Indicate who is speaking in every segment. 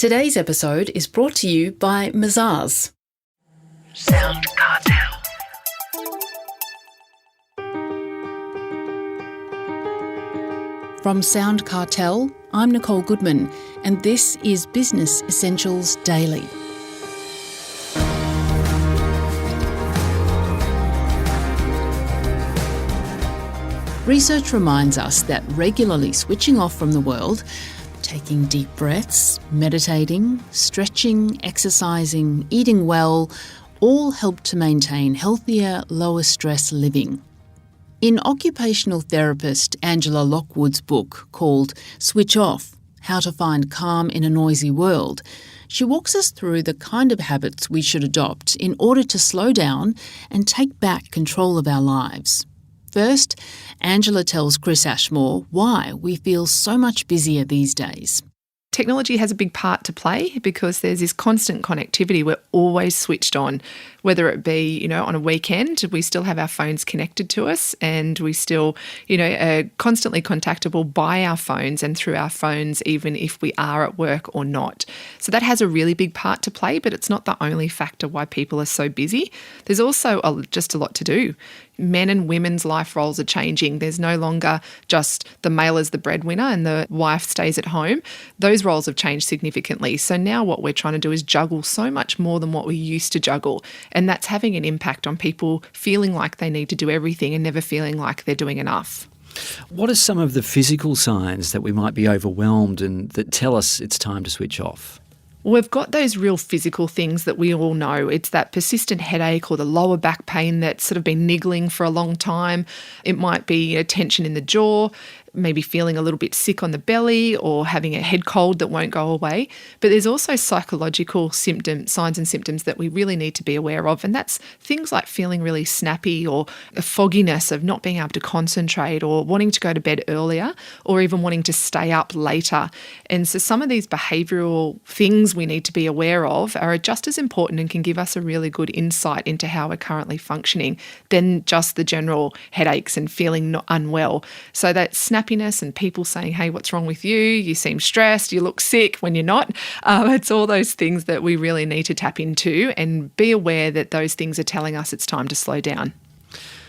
Speaker 1: Today's episode is brought to you by Mazars.
Speaker 2: SoundCartel.
Speaker 1: From SoundCartel, I'm Nicole Goodman, and this is Business Essentials Daily. Research reminds us that regularly switching off from the world, taking deep breaths, meditating, stretching, exercising, eating well, all help to maintain healthier, lower stress living. In occupational therapist Angela Lockwood's book called Switch Off: How to Find Calm in a Noisy World, she walks us through the kind of habits we should adopt in order to slow down and take back control of our lives. First, Angela tells Chris Ashmore why we feel so much busier these days.
Speaker 3: Technology has a big part to play because there's this constant connectivity. We're always switched on, whether it be, on a weekend, we still have our phones connected to us and we still, are constantly contactable by our phones and through our phones, even if we are at work or not. So that has a really big part to play, but it's not the only factor why people are so busy. There's also just a lot to do. Men and women's life roles are changing. There's no longer just the male as the breadwinner and the wife stays at home. Those roles have changed significantly. So now what we're trying to do is juggle so much more than what we used to juggle. And that's having an impact on people feeling like they need to do everything and never feeling like they're doing enough.
Speaker 4: What are some of the physical signs that we might be overwhelmed and that tell us it's time to switch off?
Speaker 3: We've got those real physical things that we all know. It's that persistent headache or the lower back pain that's sort of been niggling for a long time. It might be tension in the jaw, maybe feeling a little bit sick on the belly or having a head cold that won't go away. But there's also psychological signs and symptoms that we really need to be aware of. And that's things like feeling really snappy or a fogginess of not being able to concentrate or wanting to go to bed earlier or even wanting to stay up later. And so some of these behavioural things we need to be aware of are just as important and can give us a really good insight into how we're currently functioning than just the general headaches and feeling not unwell. So that snappiness and people saying, hey, what's wrong with you? You seem stressed, you look sick when you're not. It's all those things that we really need to tap into and be aware that those things are telling us it's time to slow down.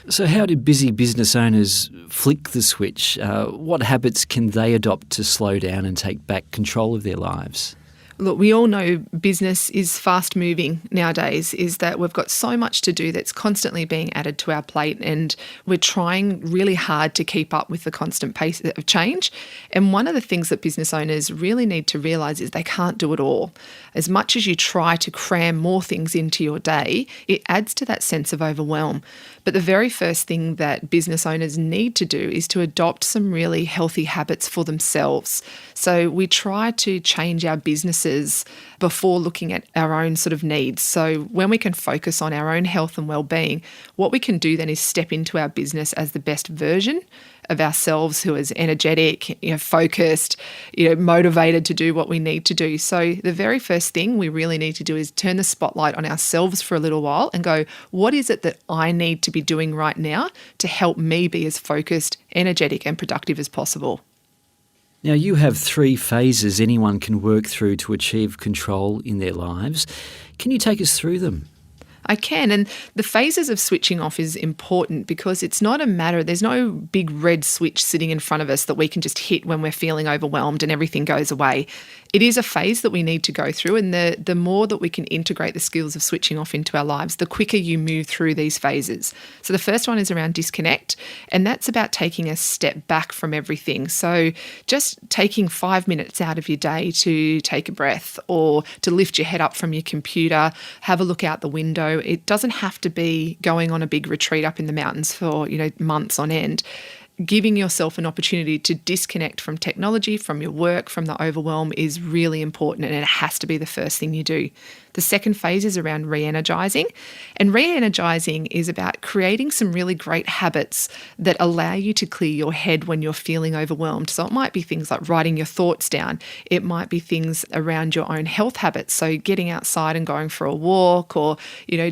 Speaker 4: So how do busy business owners flick the switch? What habits can they adopt to slow down and take back control of their lives?
Speaker 3: Look, we all know business is fast moving nowadays, is that we've got so much to do that's constantly being added to our plate and we're trying really hard to keep up with the constant pace of change. And one of the things that business owners really need to realise is they can't do it all. As much as you try to cram more things into your day, it adds to that sense of overwhelm. But the very first thing that business owners need to do is to adopt some really healthy habits for themselves. So we try to change our businesses before looking at our own sort of needs. So when we can focus on our own health and well-being, what we can do then is step into our business as the best version of ourselves, who is energetic, focused, motivated to do what we need to do. So the very first thing we really need to do is turn the spotlight on ourselves for a little while and go, what is it that I need to be doing right now to help me be as focused, energetic and productive as possible?
Speaker 4: Now, you have 3 phases anyone can work through to achieve control in their lives. Can you take us through them?
Speaker 3: I can. And the phases of switching off is important because it's not a matter, there's no big red switch sitting in front of us that we can just hit when we're feeling overwhelmed and everything goes away. It is a phase that we need to go through, and the more that we can integrate the skills of switching off into our lives, the quicker you move through these phases. So the first one is around disconnect, and that's about taking a step back from everything. So just taking 5 minutes out of your day to take a breath or to lift your head up from your computer, have a look out the window. It doesn't have to be going on a big retreat up in the mountains for, months on end. Giving yourself an opportunity to disconnect from technology, from your work, from the overwhelm is really important, and it has to be the first thing you do. The second phase is around re-energising, and re-energising is about creating some really great habits that allow you to clear your head when you're feeling overwhelmed. So it might be things like writing your thoughts down. It might be things around your own health habits. So getting outside and going for a walk or,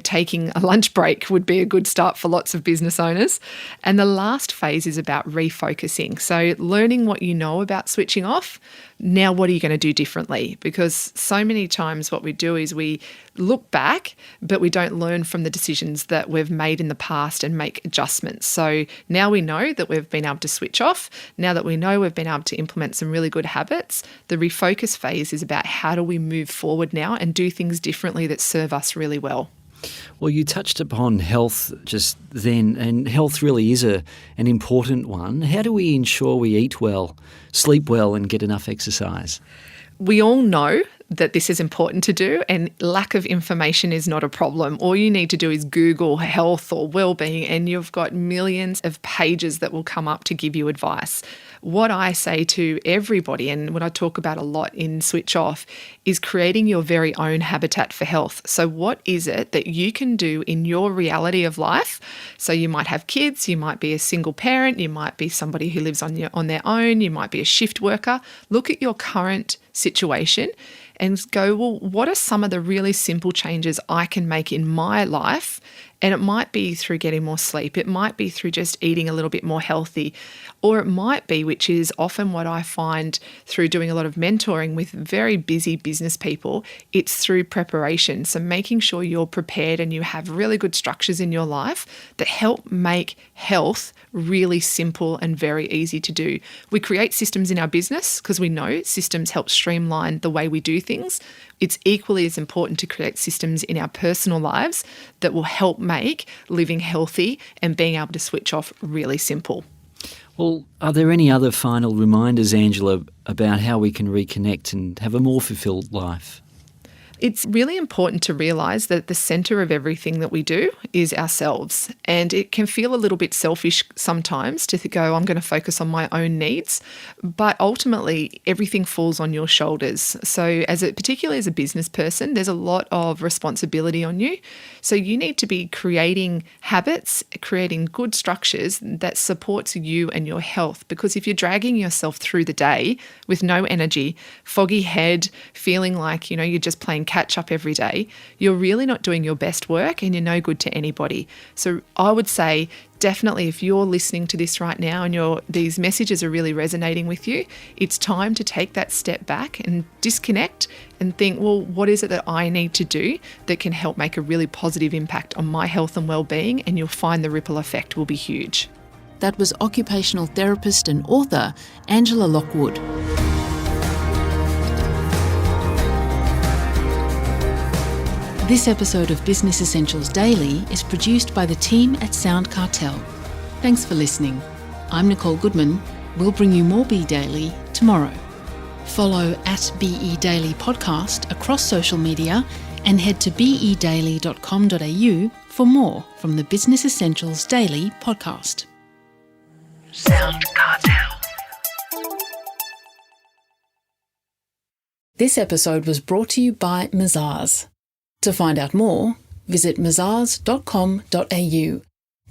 Speaker 3: taking a lunch break would be a good start for lots of business owners. And the last phase is about refocusing. So learning what you know about switching off, Now, what are you going to do differently? Because so many times what we do is we look back, but we don't learn from the decisions that we've made in the past and make adjustments. So now we know that we've been able to switch off. Now that we know we've been able to implement some really good habits, the refocus phase is about how do we move forward now and do things differently that serve us really well.
Speaker 4: Well, you touched upon health just then, and health really is an important one. How do we ensure we eat well, sleep well and get enough exercise?
Speaker 3: We all know that this is important to do, and lack of information is not a problem. All you need to do is Google health or well-being and you've got millions of pages that will come up to give you advice. What I say to everybody, and what I talk about a lot in Switch Off, is creating your very own habitat for health. So what is it that you can do in your reality of life? So you might have kids, you might be a single parent, you might be somebody who lives on their own, you might be a shift worker. Look at your current situation and go, well, what are some of the really simple changes I can make in my life? And it might be through getting more sleep. It might be through just eating a little bit more healthy. Or it might be, which is often what I find through doing a lot of mentoring with very busy business people, it's through preparation. So making sure you're prepared and you have really good structures in your life that help make health really simple and very easy to do. We create systems in our business because we know systems help streamline the way we do things. It's equally as important to create systems in our personal lives that will help make living healthy and being able to switch off really simple.
Speaker 4: Well, are there any other final reminders, Angela, about how we can reconnect and have a more fulfilled life?
Speaker 3: It's really important to realise that the centre of everything that we do is ourselves. And it can feel a little bit selfish sometimes to go, I'm going to focus on my own needs. But ultimately, everything falls on your shoulders. So particularly as a business person, there's a lot of responsibility on you. So you need to be creating habits, creating good structures that supports you and your health. Because if you're dragging yourself through the day with no energy, foggy head, feeling like, you're just playing catch up every day, you're really not doing your best work and you're no good to anybody. So I would say definitely if you're listening to this right now and these messages are really resonating with you, it's time to take that step back and disconnect and think, well, what is it that I need to do that can help make a really positive impact on my health and well-being? And you'll find the ripple effect will be huge.
Speaker 1: That was occupational therapist and author Angela Lockwood. This episode of Business Essentials Daily is produced by the team at SoundCartel. Thanks for listening. I'm Nicole Goodman. We'll bring you more Be Daily tomorrow. Follow @BE Daily Podcast across social media and head to bedaily.com.au for more from the Business Essentials Daily podcast. SoundCartel. This episode was brought to you by Mazars. To find out more, visit mazars.com.au.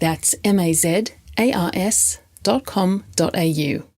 Speaker 1: That's mazars.com.au.